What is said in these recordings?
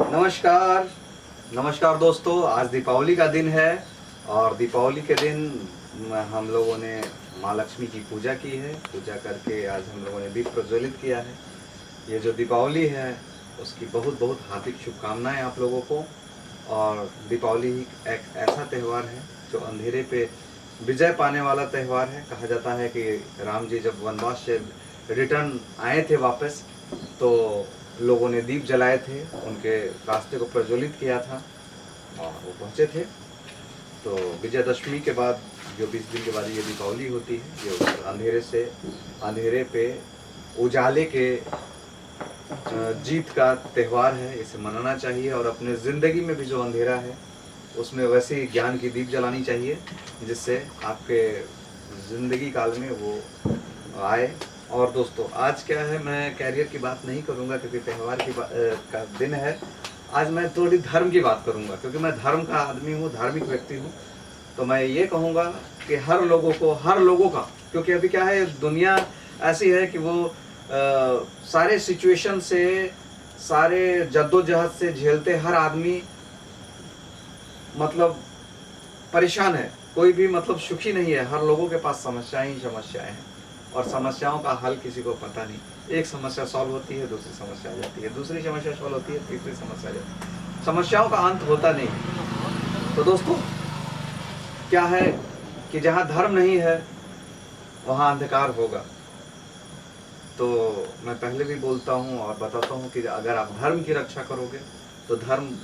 नमस्कार। नमस्कार दोस्तों, आज दीपावली का दिन है और दीपावली के दिन हम लोगों ने माँ लक्ष्मी की पूजा की है। पूजा करके आज हम लोगों ने दीप प्रज्वलित किया है। ये जो दीपावली है उसकी बहुत बहुत हार्दिक शुभकामनाएं आप लोगों को। और दीपावली ही एक ऐसा त्यौहार है जो अंधेरे पे विजय पाने वाला त्यौहार है। कहा जाता है कि राम जी जब वनवास से रिटर्न आए थे वापस, तो लोगों ने दीप जलाए थे, उनके रास्ते को प्रज्वलित किया था और वो पहुँचे थे। तो विजयदशमी के बाद जो 20 दिन के बाद ये दीपावली होती है, ये अंधेरे से अंधेरे पे उजाले के जीत का त्यौहार है। इसे मनाना चाहिए और अपने ज़िंदगी में भी जो अंधेरा है उसमें वैसे ही ज्ञान की दीप जलानी चाहिए, जिससे आपके ज़िंदगी काल में वो आए। और दोस्तों, आज क्या है, मैं कैरियर की बात नहीं करूंगा क्योंकि त्यौहार का दिन है। आज मैं थोड़ी धर्म की बात करूंगा क्योंकि मैं धर्म का आदमी हूँ, धार्मिक व्यक्ति हूँ। तो मैं ये कहूँगा कि हर लोगों का, क्योंकि अभी क्या है, दुनिया ऐसी है कि वो सारे सिचुएशन से, सारे जद्दोजहद से झेलते हर आदमी मतलब परेशान है। कोई भी मतलब सुखी नहीं है। हर लोगों के पास समस्याएं ही समस्याएं हैं और समस्याओं का हल किसी को पता नहीं। एक समस्या सॉल्व होती है, दूसरी समस्या आ जाती है, दूसरी समस्या सॉल्व होती है, तीसरी समस्या आ जाती है। समस्याओं का अंत होता नहीं। तो दोस्तों, क्या है कि जहाँ धर्म नहीं है वहाँ अंधकार होगा। तो मैं पहले भी बोलता हूँ और बताता हूँ कि अगर आप धर्म की रक्षा करोगे तो धर्म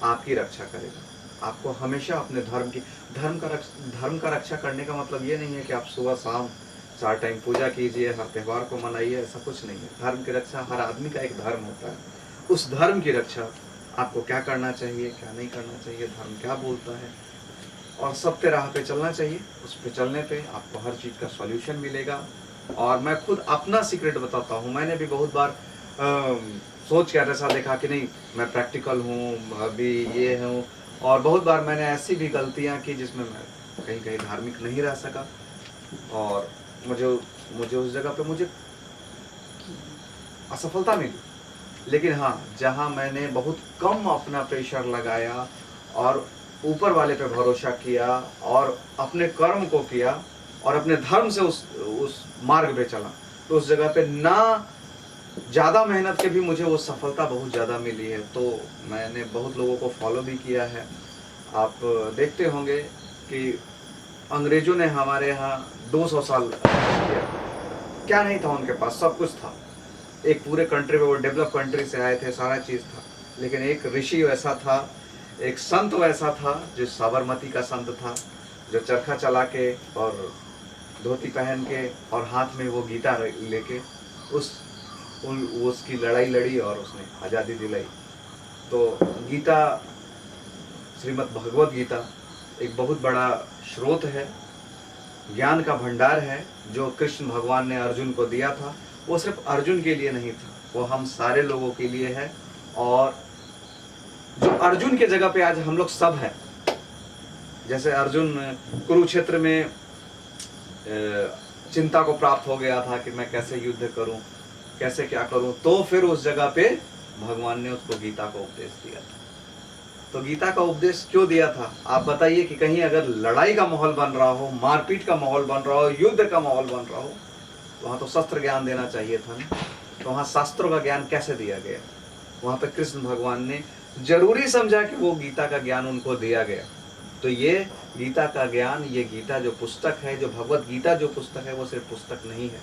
आपकी रक्षा करेगा। आपको हमेशा अपने धर्म का रक्षा करने का मतलब ये नहीं है कि आप सुबह शाम 4 टाइम पूजा कीजिए, हर त्यौहार को मनाइए, ऐसा कुछ नहीं है। धर्म की रक्षा हर आदमी का एक धर्म होता है। उस धर्म की रक्षा आपको क्या करना चाहिए, क्या नहीं करना चाहिए, धर्म क्या बोलता है, और सत्य राह पे चलना चाहिए। उस पे चलने पे आपको हर चीज़ का सॉल्यूशन मिलेगा। और मैं खुद अपना सीक्रेट बताता हूँ। मैंने भी बहुत बार सोच कर ऐसा देखा कि नहीं, मैं प्रैक्टिकल हूँ, अभी ये हूँ, और बहुत बार मैंने ऐसी भी गलतियाँ की जिसमें मैं कहीं कहीं धार्मिक नहीं रह सका और मुझे उस जगह पे मुझे असफलता मिली। लेकिन हाँ, जहाँ मैंने बहुत कम अपना प्रेशर लगाया और ऊपर वाले पे भरोसा किया और अपने कर्म को किया और अपने धर्म से उस मार्ग पे चला, तो उस जगह पे ना ज़्यादा मेहनत के भी मुझे वो सफलता बहुत ज़्यादा मिली है। तो मैंने बहुत लोगों को फॉलो भी किया है। आप देखते होंगे कि अंग्रेजों ने हमारे यहाँ 200 साल किया। क्या नहीं था उनके पास? सब कुछ था। एक पूरे कंट्री में, वो डेवलप कंट्री से आए थे, सारा चीज़ था। लेकिन एक ऋषि वैसा था, एक संत वैसा था, जो साबरमती का संत था, जो चरखा चला के और धोती पहन के और हाथ में वो गीता लेके उसकी लड़ाई लड़ी और उसने आज़ादी दिलाई। तो गीता, श्रीमद् भगवत गीता एक बहुत बड़ा स्रोत है, ज्ञान का भंडार है, जो कृष्ण भगवान ने अर्जुन को दिया था। वो सिर्फ अर्जुन के लिए नहीं था, वो हम सारे लोगों के लिए है। और जो अर्जुन के जगह पे आज हम लोग सब हैं। जैसे अर्जुन कुरुक्षेत्र में चिंता को प्राप्त हो गया था कि मैं कैसे युद्ध करूं, कैसे क्या करूं, तो फिर उस जगह पे भगवान ने उसको गीता का उपदेश दिया था। तो गीता का उपदेश क्यों दिया था? आप बताइए कि कहीं अगर लड़ाई का माहौल बन रहा हो, मारपीट का माहौल बन रहा हो, युद्ध का माहौल बन रहा हो, वहाँ तो शस्त्र ज्ञान देना चाहिए था ना। तो वहाँ शास्त्रों का ज्ञान कैसे दिया गया? वहाँ पे कृष्ण भगवान ने जरूरी समझा कि वो गीता का ज्ञान उनको दिया गया। तो ये गीता का ज्ञान, ये गीता जो पुस्तक है, जो भगवत गीता जो पुस्तक है, वो सिर्फ पुस्तक नहीं है,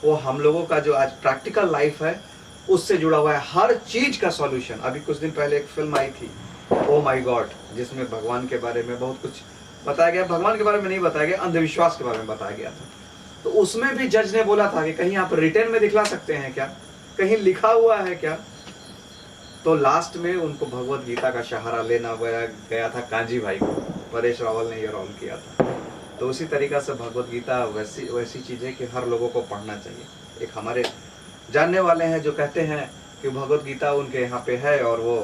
वो हम लोगों का जो आज प्रैक्टिकल लाइफ है उससे जुड़ा हुआ है। हर चीज का सॉल्यूशन। अभी कुछ दिन पहले एक फिल्म आई थी, ओ माई गॉड, जिसमें भगवान के बारे में बहुत कुछ बताया गया। भगवान के बारे में नहीं बताया गया, अंधविश्वास के बारे में बताया गया था। तो उसमें भी जज ने बोला था कि कहीं आप रिटर्न में दिखला सकते हैं क्या, कहीं लिखा हुआ है क्या? तो लास्ट में उनको भगवत गीता का सहारा लेना गया था कांजी भाई को। परेश रावल ने ये रोल किया था। तो उसी तरीका से भगवत गीता वैसी चीज़ है कि हर लोगों को पढ़ना चाहिए। एक हमारे जानने वाले हैं जो कहते हैं कि भगवत गीता उनके यहाँ पे है और वो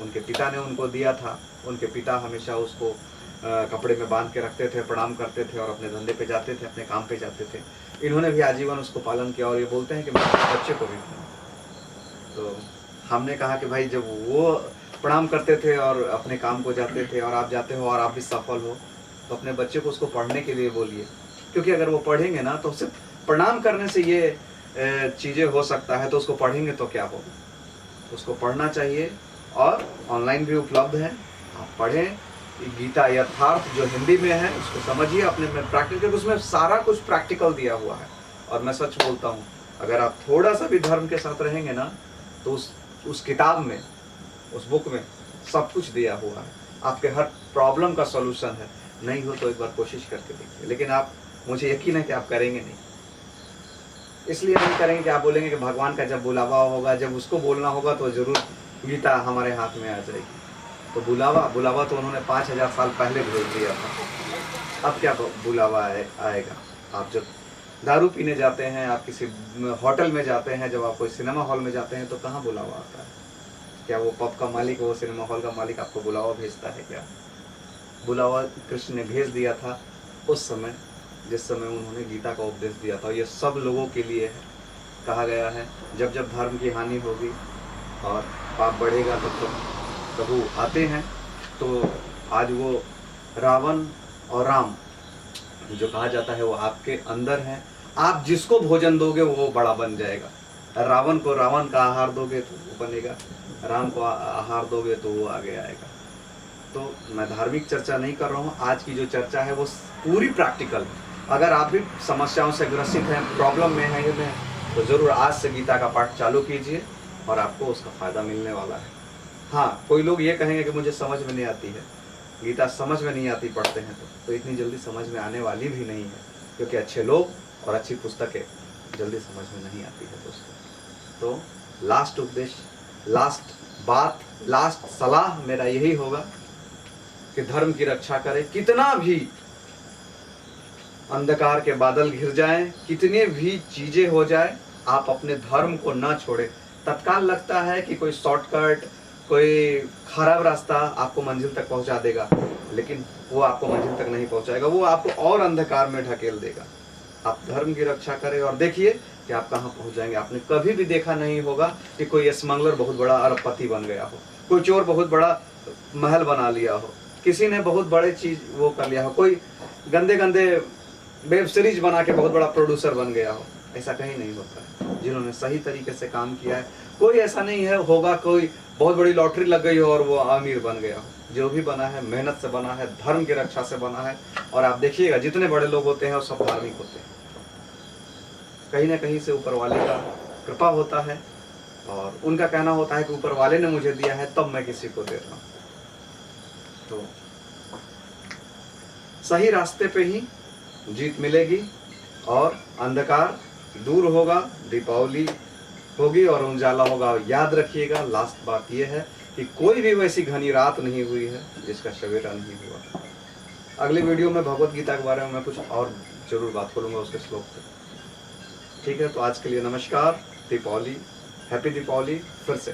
उनके पिता ने उनको दिया था। उनके पिता हमेशा उसको कपड़े में बांध के रखते थे, प्रणाम करते थे और अपने धंधे पे जाते थे, अपने काम पे जाते थे। इन्होंने भी आजीवन उसको पालन किया और ये बोलते हैं कि मेरे बच्चे को भी। तो हमने कहा कि भाई जब वो प्रणाम करते थे और अपने काम को जाते थे, और आप जाते हो और आप भी सफल हो, तो अपने बच्चे को उसको पढ़ने के लिए बोलिए, क्योंकि अगर वो पढ़ेंगे ना तो सिर्फ प्रणाम करने से ये चीज़ें हो सकता है, तो उसको पढ़ेंगे तो क्या होगा। उसको पढ़ना चाहिए, और ऑनलाइन भी उपलब्ध है, आप पढ़ें। गीता यथार्थ जो हिंदी में है उसको समझिए, अपने में प्रैक्टिकल, उसमें सारा कुछ प्रैक्टिकल दिया हुआ है। और मैं सच बोलता हूँ, अगर आप थोड़ा सा भी धर्म के साथ रहेंगे ना, तो उस किताब में, उस बुक में सब कुछ दिया हुआ है, आपके हर प्रॉब्लम का सॉल्यूशन है। नहीं हो तो एक बार कोशिश करके देखिए, लेकिन आप, मुझे यकीन है कि आप करेंगे नहीं। इसलिए नहीं करेंगे कि आप बोलेंगे कि भगवान का जब बुलावा होगा, जब उसको बोलना होगा, तो ज़रूर गीता हमारे हाथ में आ जाएगी। तो बुलावा तो उन्होंने 5000 साल पहले भेज दिया था, अब क्या बुलावा आएगा। आप जब दारू पीने जाते हैं, आप किसी होटल में जाते हैं, जब आप कोई सिनेमा हॉल में जाते हैं, तो कहाँ बुलावा आता है? क्या वो पब का मालिक, वो सिनेमा हॉल का मालिक आपको बुलावा भेजता है क्या? बुलावा कृष्ण ने भेज दिया था उस समय, जिस समय उन्होंने गीता का उपदेश दिया था। ये सब लोगों के लिए है। कहा गया है, जब जब धर्म की हानि होगी और पाप बढ़ेगा, तब प्रभु आते हैं। तो आज वो रावण और राम जो कहा जाता है, वो आपके अंदर है। आप जिसको भोजन दोगे वो बड़ा बन जाएगा। रावण को रावण का आहार दोगे तो वो बनेगा, राम को आहार दोगे तो वो आगे आएगा। तो मैं धार्मिक चर्चा नहीं कर रहा हूँ, आज की जो चर्चा है वो पूरी प्रैक्टिकल है। अगर आप भी समस्याओं से ग्रसित हैं, प्रॉब्लम में हैं, तो ज़रूर आज से गीता का पाठ चालू कीजिए, और आपको उसका फ़ायदा मिलने वाला है। हाँ, कोई लोग ये कहेंगे कि मुझे समझ में नहीं आती है, गीता समझ में नहीं आती पढ़ते हैं तो इतनी जल्दी समझ में आने वाली भी नहीं है, क्योंकि अच्छे लोग और अच्छी पुस्तकें जल्दी समझ में नहीं आती है दोस्तों। तो लास्ट उपदेश, लास्ट बात, लास्ट सलाह मेरा यही होगा कि धर्म की रक्षा करें। कितना भी अंधकार के बादल घिर जाएं, कितनी भी चीजें हो जाए, आप अपने धर्म को ना छोड़ें। तत्काल लगता है कि कोई शॉर्टकट, कोई खराब रास्ता आपको मंजिल तक पहुंचा देगा, लेकिन वो आपको मंजिल तक नहीं पहुंचाएगा, वो आपको और अंधकार में ढकेल देगा। आप धर्म की रक्षा करें और देखिए कि आप कहाँ पहुंच जाएंगे। आपने कभी भी देखा नहीं होगा कि कोई स्मगलर बहुत बड़ा अरबपति बन गया हो, कोई चोर बहुत बड़ा महल बना लिया हो, किसी ने बहुत बड़े चीज वो कर लिया हो, कोई गंदे गंदे वेब सीरीज बना के बहुत बड़ा प्रोड्यूसर बन गया हो। ऐसा कहीं नहीं होता है। जिन्होंने सही तरीके से काम किया है, कोई ऐसा नहीं है होगा कोई बहुत बड़ी लॉटरी लग गई हो और वो अमीर बन गया हो। जो भी बना है मेहनत से बना है, धर्म की रक्षा से बना है। और आप देखिएगा जितने बड़े लोग होते हैं वो सब धार्मिक होते हैं। कहीं ना कहीं से ऊपर वाले का कृपा होता है, और उनका कहना होता है कि ऊपर वाले ने मुझे दिया है तब मैं किसी को दे रहा हूँ। तो सही रास्ते पे ही जीत मिलेगी और अंधकार दूर होगा, दीपावली होगी और उजाला होगा। याद रखिएगा, लास्ट बात यह है कि कोई भी वैसी घनी रात नहीं हुई है जिसका सवेरा नहीं हुआ। अगली वीडियो में भगवत गीता के बारे में मैं कुछ और जरूर बात करूंगा, उसके श्लोक पे। ठीक है, तो आज के लिए नमस्कार, दीपावली, हैप्पी दीपावली फिर से।